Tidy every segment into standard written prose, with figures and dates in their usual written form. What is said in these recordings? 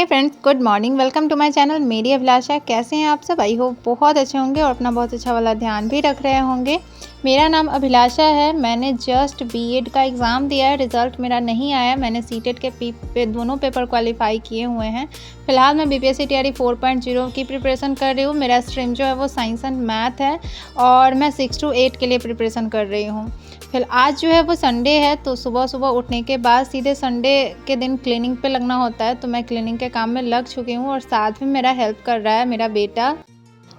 Hey friends, good morning. Welcome to my channel. मेरी अभिलाषा। कैसे हैं आप सब? आई होप बहुत अच्छे होंगे और अपना बहुत अच्छा वाला ध्यान भी रख रहे होंगे। मेरा नाम अभिलाषा है। मैंने जस्ट बीएड का एग्ज़ाम दिया है। रिज़ल्ट मेरा नहीं आया। मैंने सीटेट के दोनों पेपर क्वालिफाई किए हुए हैं। फ़िलहाल मैं बीपीएससी टीआरई 4.0 की प्रिपरेशन कर रही हूँ। मेरा स्ट्रीम जो है वो साइंस एंड मैथ है और मैं 6 to 8 के लिए प्रिपरेशन कर रही हूँ। फिर आज जो है वो संडे है, तो सुबह सुबह उठने के बाद सीधे संडे के दिन क्लीनिंग पे लगना होता है। तो मैं क्लीनिंग के काम में लग चुकी हूँ और साथ में मेरा हेल्प कर रहा है मेरा बेटा।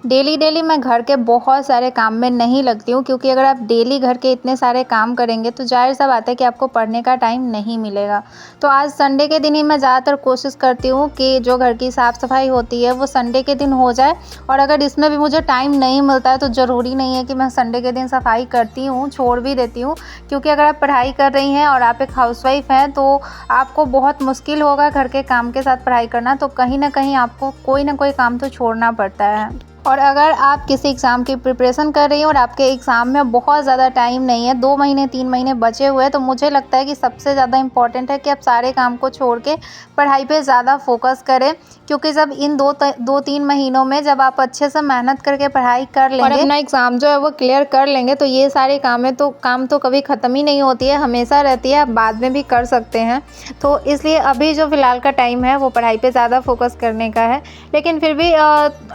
डेली मैं घर के बहुत सारे काम में नहीं लगती हूँ, क्योंकि अगर आप डेली घर के इतने सारे काम करेंगे तो ज़ाहिर सा बात है कि आपको पढ़ने का टाइम नहीं मिलेगा। तो आज संडे के दिन ही मैं ज़्यादातर कोशिश करती हूँ कि जो घर की साफ़ सफाई होती है वो संडे के दिन हो जाए। और अगर इसमें भी मुझे टाइम नहीं मिलता है तो ज़रूरी नहीं है कि मैं संडे के दिन सफाई करती हूँ, छोड़ भी देती हूँ। क्योंकि अगर आप पढ़ाई कर रही हैं और आप एक हाउसवाइफ हैं तो आपको बहुत मुश्किल होगा घर के काम के साथ पढ़ाई करना। तो कहीं ना कहीं आपको कोई ना कोई काम तो छोड़ना पड़ता है। और अगर आप किसी एग्ज़ाम की प्रिपरेशन कर रही हैं और आपके एग्ज़ाम में बहुत ज़्यादा टाइम नहीं है, 2 महीने 3 महीने बचे हुए हैं, तो मुझे लगता है कि सबसे ज़्यादा इम्पॉर्टेंट है कि आप सारे काम को छोड़ के पढ़ाई पे ज़्यादा फोकस करें। क्योंकि जब इन 2-3 महीनों में जब आप अच्छे से मेहनत करके पढ़ाई कर लेंगे और अपना एग्ज़ाम जो है वो क्लियर कर लेंगे, तो ये सारे काम तो कभी ख़त्म ही नहीं होती है, हमेशा रहती है, आप बाद में भी कर सकते हैं। तो इसलिए अभी जो फ़िलहाल का टाइम है वो पढ़ाई पे ज़्यादा फोकस करने का है। लेकिन फिर भी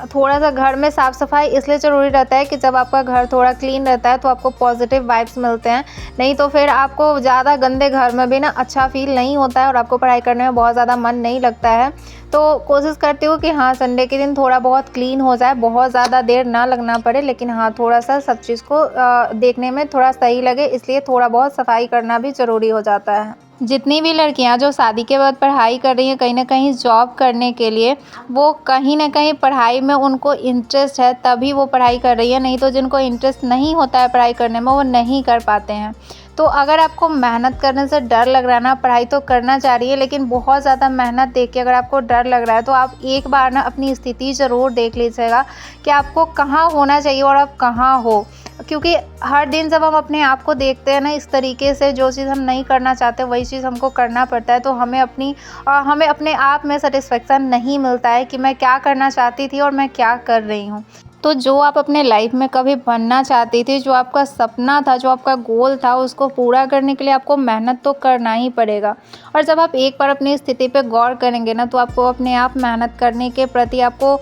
थोड़ा सा घर में साफ़ सफाई इसलिए ज़रूरी रहता है कि जब आपका घर थोड़ा क्लीन रहता है तो आपको पॉजिटिव वाइब्स मिलते हैं। नहीं तो फिर आपको ज़्यादा गंदे घर में भी ना अच्छा फील नहीं होता है और आपको पढ़ाई करने में बहुत ज़्यादा मन नहीं लगता है। तो कोशिश करती हूँ कि हाँ, संडे के दिन थोड़ा बहुत क्लीन हो जाए, बहुत ज़्यादा देर ना लगना पड़े, लेकिन हाँ, थोड़ा सा सब चीज़ को देखने में थोड़ा सही लगे, इसलिए थोड़ा बहुत सफाई करना भी ज़रूरी हो जाता है। जितनी भी लड़कियां जो शादी के बाद पढ़ाई कर रही हैं कहीं ना कहीं जॉब करने के लिए, वो कहीं ना कहीं पढ़ाई में उनको इंटरेस्ट है तभी वो पढ़ाई कर रही है। नहीं तो जिनको इंटरेस्ट नहीं होता है पढ़ाई करने में वो नहीं कर पाते हैं। तो अगर आपको मेहनत करने से डर लग रहा है ना, पढ़ाई तो करना चाह रही है लेकिन बहुत ज़्यादा मेहनत देख के अगर आपको डर लग रहा है, तो आप एक बार ना अपनी स्थिति ज़रूर देख लीजिएगा कि आपको कहाँ होना चाहिए और आप कहाँ हो। क्योंकि हर दिन जब हम अपने आप को देखते हैं ना इस तरीके से, जो चीज़ हम नहीं करना चाहते वही चीज़ हमको करना पड़ता है, तो हमें अपने आप में सेटिस्फेक्शन नहीं मिलता है कि मैं क्या करना चाहती थी और मैं क्या कर रही हूँ। तो जो आप अपने लाइफ में कभी बनना चाहती थी, जो आपका सपना था, जो आपका गोल था, उसको पूरा करने के लिए आपको मेहनत तो करना ही पड़ेगा। और जब आप एक बार अपनी स्थिति पे गौर करेंगे ना, तो आपको अपने आप मेहनत करने के प्रति आपको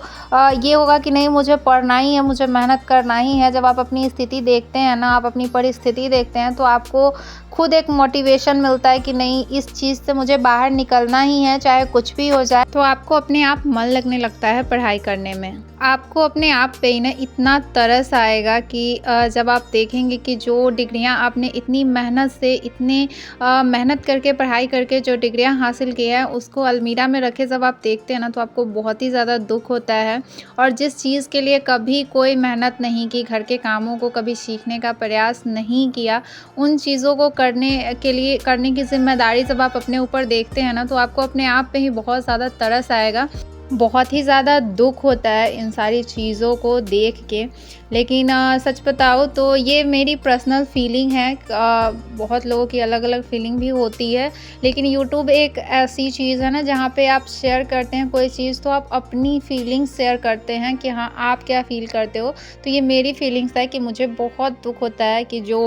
ये होगा कि नहीं, मुझे पढ़ना ही है, मुझे मेहनत करना ही है। जब आप अपनी स्थिति देखते हैं ना, आप अपनी परिस्थिति देखते हैं, तो आपको खुद एक मोटिवेशन मिलता है कि नहीं, इस चीज़ से मुझे बाहर निकलना ही है, चाहे कुछ भी हो जाए। तो आपको अपने आप मन लगने लगता है पढ़ाई करने में। आपको अपने आप पे ही ना इतना तरस आएगा कि जब आप देखेंगे कि जो डिग्रियां आपने इतनी मेहनत से, इतने मेहनत करके पढ़ाई करके जो डिग्रियां हासिल की है, उसको अलमीरा में रखे जब आप देखते हैं ना, तो आपको बहुत ही ज़्यादा दुख होता है। और जिस चीज़ के लिए कभी कोई मेहनत नहीं की, घर के कामों को कभी सीखने का प्रयास नहीं किया, उन चीज़ों को करने की जिम्मेदारी जब आप अपने ऊपर देखते हैं ना, तो आपको अपने आप पे ही बहुत ज़्यादा तरस आएगा। बहुत ही ज़्यादा दुख होता है इन सारी चीज़ों को देख के। लेकिन सच बताओ तो ये मेरी पर्सनल फीलिंग है। बहुत लोगों की अलग अलग फीलिंग भी होती है, लेकिन यूट्यूब एक ऐसी चीज़ है ना जहाँ पे आप शेयर करते हैं कोई चीज़, तो आप अपनी फीलिंग्स शेयर करते हैं कि हाँ, आप क्या फ़ील करते हो। तो ये मेरी फीलिंग्स है कि मुझे बहुत दुख होता है कि जो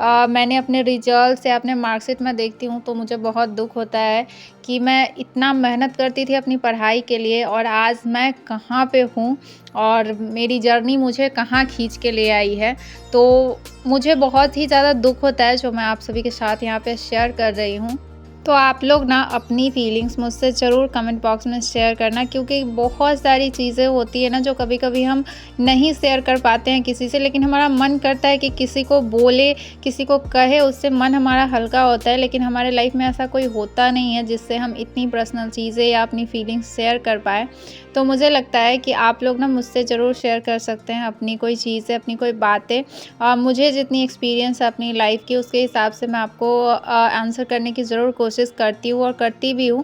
मैंने अपने रिजल्ट या अपने मार्कशीट में देखती हूँ, तो मुझे बहुत दुख होता है कि मैं इतना मेहनत करती थी अपनी पढ़ाई के लिए और आज मैं कहाँ पे हूँ और मेरी जर्नी मुझे कहाँ खींच के ले आई है। तो मुझे बहुत ही ज़्यादा दुख होता है, जो मैं आप सभी के साथ यहाँ पे शेयर कर रही हूँ। तो आप लोग ना अपनी फीलिंग्स मुझसे ज़रूर कमेंट बॉक्स में शेयर करना, क्योंकि बहुत सारी चीज़ें होती है ना जो कभी कभी हम नहीं शेयर कर पाते हैं किसी से, लेकिन हमारा मन करता है कि किसी को बोले, किसी को कहे, उससे मन हमारा हल्का होता है। लेकिन हमारे लाइफ में ऐसा कोई होता नहीं है जिससे हम इतनी पर्सनल चीज़ें या अपनी फीलिंग्स शेयर कर पाएँ। तो मुझे लगता है कि आप लोग ना मुझसे ज़रूर शेयर कर सकते हैं अपनी कोई चीज़ें, अपनी कोई बातें। मुझे जितनी एक्सपीरियंस है अपनी लाइफ की, उसके हिसाब से मैं आपको आंसर करने की ज़रूर कोशिश करती हूँ और करती भी हूँ।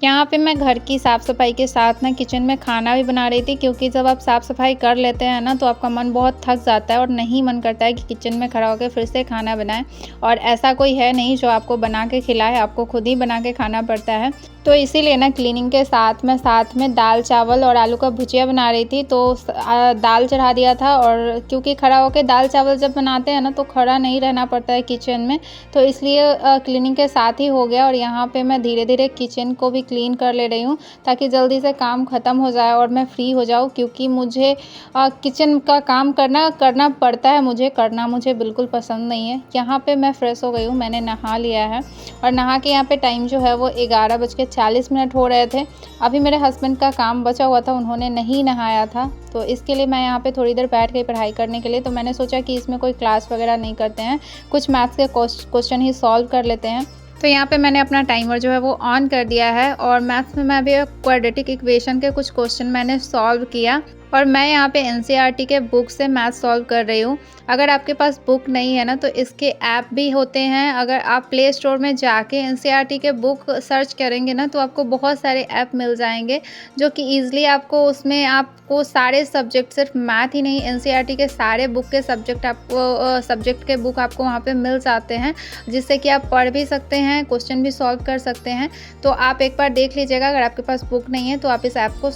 यहाँ पे मैं घर की साफ़ सफाई के साथ ना किचन में खाना भी बना रही थी, क्योंकि जब आप साफ़ सफाई कर लेते हैं ना, तो आपका मन बहुत थक जाता है और नहीं मन करता है कि किचन में खड़ा होकर फिर से खाना बनाएं। और ऐसा कोई है नहीं जो आपको बना के खिलाए, आपको खुद ही बना के खाना पड़ता है। तो इसीलिए ना क्लीनिंग के साथ में दाल चावल और आलू का भुजिया बना रही थी। तो दाल चढ़ा दिया था, और क्योंकि खड़ा होकर दाल चावल जब बनाते हैं ना तो खड़ा नहीं रहना पड़ता है किचन में, तो इसलिए क्लीनिंग के साथ ही हो गया। और यहाँ पे मैं धीरे धीरे किचन को भी क्लीन कर ले रही हूँ ताकि जल्दी से काम ख़त्म हो जाए और मैं फ्री हो जाऊँ, क्योंकि मुझे किचन का काम करना पड़ता है। मुझे बिल्कुल पसंद नहीं है। यहाँ पे मैं फ़्रेश हो गई हूँ, मैंने नहा लिया है, और नहा के यहाँ पे टाइम जो है वो 11:40 हो रहे थे। अभी मेरे हस्बैंड का काम बचा हुआ था, उन्होंने नहीं नहाया था, तो इसके लिए मैं यहाँ पे थोड़ी देर बैठ गई पढ़ाई करने के लिए। तो मैंने सोचा कि इसमें कोई क्लास वगैरह नहीं करते हैं, कुछ मैथ्स के क्वेश्चन ही सॉल्व कर लेते हैं। तो यहाँ पे मैंने अपना टाइमर जो है वो ऑन कर दिया है, और मैथ्स में मैं अभी क्वाड्रेटिक इक्वेशन के कुछ क्वेश्चन मैंने सॉल्व किया, और मैं यहाँ पे एनसीईआरटी के बुक से मैथ सॉल्व कर रही हूँ। अगर आपके पास बुक नहीं है ना तो इसके ऐप भी होते हैं। अगर आप प्ले स्टोर में जाके एनसीईआरटी के बुक सर्च करेंगे ना तो आपको बहुत सारे ऐप मिल जाएंगे, जो कि ईज़िली आपको उसमें आपको सारे सब्जेक्ट, सिर्फ मैथ ही नहीं, एनसीईआरटी के सारे बुक के सब्जेक्ट के बुक आपको वहाँ पे मिल जाते हैं, जिससे कि आप पढ़ भी सकते हैं, क्वेश्चन भी सॉल्व कर सकते हैं। तो आप एक बार देख लीजिएगा, अगर आपके पास बुक नहीं है तो आप इस ऐप को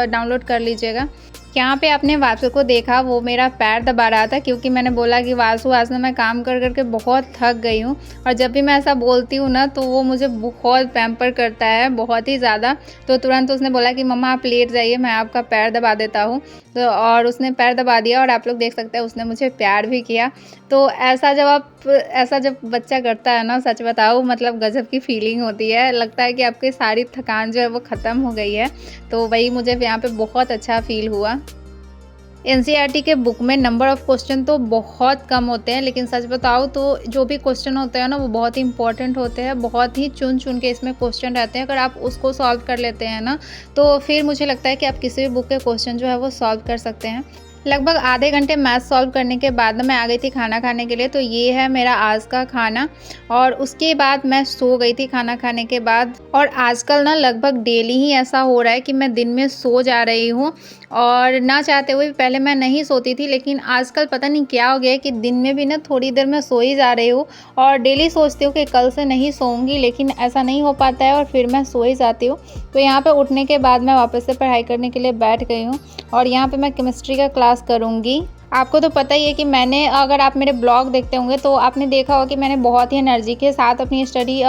डाउनलोड कर लीजिएगा। यहाँ पे आपने वासु को देखा, वो मेरा पैर दबा रहा था, क्योंकि मैंने बोला कि वासु आज ना मैं काम कर कर के बहुत थक गई हूँ, और जब भी मैं ऐसा बोलती हूँ ना तो वो मुझे बहुत पैम्पर करता है, बहुत ही ज़्यादा। तो तुरंत उसने बोला कि मम्मा आप लेट जाइए, मैं आपका पैर दबा देता हूँ। तो और उसने पैर दबा दिया, और आप लोग देख सकते हैं उसने मुझे प्यार भी किया। तो ऐसा जब बच्चा करता है ना, सच बताओ मतलब गजब की फीलिंग होती है, लगता है कि आपकी सारी थकान जो है वो ख़त्म हो गई है। तो वही मुझे यहाँ पे बहुत अच्छा फील हुआ। एनसीईआरटी के बुक में नंबर ऑफ़ क्वेश्चन तो बहुत कम होते हैं, लेकिन सच बताऊँ तो जो भी क्वेश्चन होते हैं ना वो बहुत ही इंपॉर्टेंट होते हैं, बहुत ही चुन के इसमें क्वेश्चन रहते हैं। अगर आप उसको सॉल्व कर लेते हैं ना तो फिर मुझे लगता है कि आप किसी भी बुक के क्वेश्चन जो है वो सॉल्व कर सकते हैं। लगभग आधे घंटे मैथ सॉल्व करने के बाद मैं आ गई थी खाना खाने के लिए। तो ये है मेरा आज का खाना, और उसके बाद मैं सो गई थी खाना खाने के बाद। और आजकल ना लगभग डेली ही ऐसा हो रहा है कि मैं दिन में सो जा रही हूँ, और ना चाहते हुए पहले मैं नहीं सोती थी, लेकिन आजकल पता नहीं क्या हो गया है कि दिन में भी ना थोड़ी देर मैं सो ही जा रही हूँ, और डेली सोचती हूँ कि कल से नहीं सोऊंगी, लेकिन ऐसा नहीं हो पाता है और फिर मैं सो ही जाती हूँ। तो यहाँ पे उठने के बाद मैं वापस से पढ़ाई करने के लिए बैठ गई हूँ, और यहाँ पे मैं केमिस्ट्री का क्लास करूँगी। आपको तो पता ही है कि अगर आप मेरे ब्लॉग देखते होंगे तो आपने देखा होगा कि मैंने बहुत ही एनर्जी के साथ अपनी स्टडी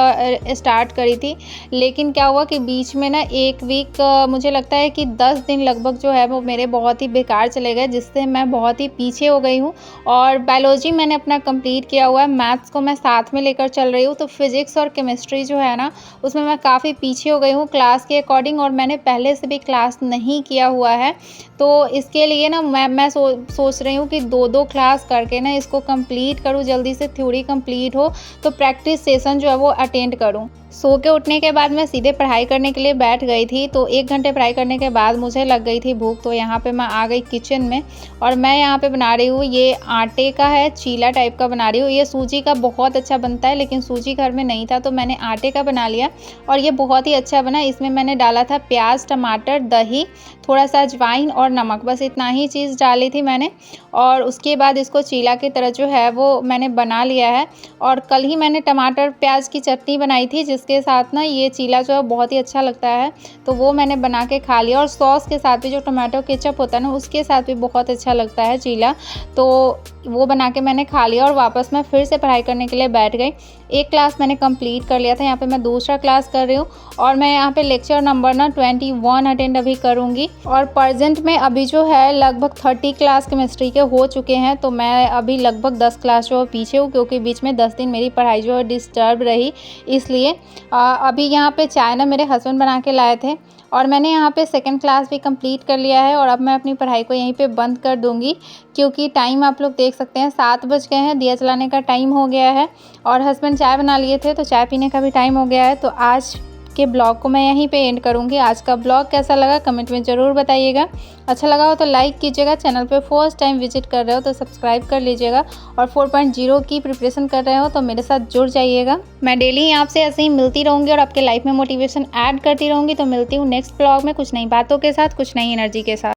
स्टार्ट करी थी। लेकिन क्या हुआ कि बीच में ना एक वीक, मुझे लगता है कि 10 दिन लगभग जो है वो मेरे बहुत ही बेकार चले गए, जिससे मैं बहुत ही पीछे हो गई हूँ। और बायोलॉजी मैंने अपना कंप्लीट किया हुआ है, मैथ्स को मैं साथ में लेकर चल रही हूँ। तो फिज़िक्स और केमिस्ट्री जो है ना उसमें मैं काफ़ी पीछे हो गई हूँ क्लास के अकॉर्डिंग, और मैंने पहले से भी क्लास नहीं किया हुआ है। तो इसके लिए ना मैं सोच रही हूँ कि 2-2 क्लास करके ना इसको कंप्लीट करूँ, जल्दी से थ्योरी कंप्लीट हो तो प्रैक्टिस सेशन जो है वो अटेंड करूँ। सो के उठने के बाद मैं सीधे पढ़ाई करने के लिए बैठ गई थी। तो 1 घंटे पढ़ाई करने के बाद मुझे लग गई थी भूख, तो यहाँ पे मैं आ गई किचन में, और मैं यहाँ पे बना रही हूँ, ये आटे का है, चीला टाइप का बना रही हूँ। ये सूजी का बहुत अच्छा बनता है, लेकिन सूजी घर में नहीं था तो मैंने आटे का बना लिया, और ये बहुत ही अच्छा बना। इसमें मैंने डाला था प्याज, टमाटर, दही, थोड़ा सा अजवाइन और नमक, बस इतना ही चीज़ डाली थी मैंने। और उसके बाद इसको चीला की तरह जो है वो मैंने बना लिया है। और कल ही मैंने टमाटर प्याज की चटनी बनाई थी, जिसके साथ ना ये चीला जो है बहुत ही अच्छा लगता है, तो वो मैंने बना के खा लिया। और सॉस के साथ भी, जो टमाटो केचप होता है ना उसके साथ भी बहुत अच्छा लगता है चीला, तो वो बना के मैंने खा लिया। और वापस मैं फिर से पढ़ाई करने के लिए बैठ गई। एक क्लास मैंने कंप्लीट कर लिया था, यहाँ पे मैं दूसरा क्लास कर रही हूँ, और मैं यहाँ पे लेक्चर नंबर ना 21 अटेंड अभी करूँगी। और प्रेजेंट में अभी जो है लगभग 30 क्लास केमिस्ट्री के हो चुके हैं, तो मैं अभी लगभग 10 क्लास जो पीछे हूँ, क्योंकि बीच में 10 दिन मेरी पढ़ाई जो है डिस्टर्ब रही, इसलिए अभी यहाँ पे चाय ना मेरे हस्बैंड बना के लाए थे, और मैंने यहाँ पे सेकंड क्लास भी कंप्लीट कर लिया है। और अब मैं अपनी पढ़ाई को यहीं पे बंद कर दूँगी, क्योंकि टाइम आप लोग देख सकते हैं 7 बज गए हैं, दिया जलाने का टाइम हो गया है, और हस्बैंड चाय बना लिए थे तो चाय पीने का भी टाइम हो गया है। तो आज के ब्लॉग को मैं यहीं पे एंड करूँगी। आज का ब्लॉग कैसा लगा कमेंट में ज़रूर बताइएगा। अच्छा लगा हो तो लाइक कीजिएगा, चैनल पे फर्स्ट टाइम विजिट कर रहे हो तो सब्सक्राइब कर लीजिएगा, और 4.0 की प्रिपरेशन कर रहे हो तो मेरे साथ जुड़ जाइएगा। मैं डेली आपसे ऐसे ही मिलती रहूँगी और आपके लाइफ में मोटिवेशन ऐड करती रहूँगी। तो मिलती हूँ नेक्स्ट ब्लॉग में कुछ नई बातों के साथ, कुछ नई एनर्जी के साथ।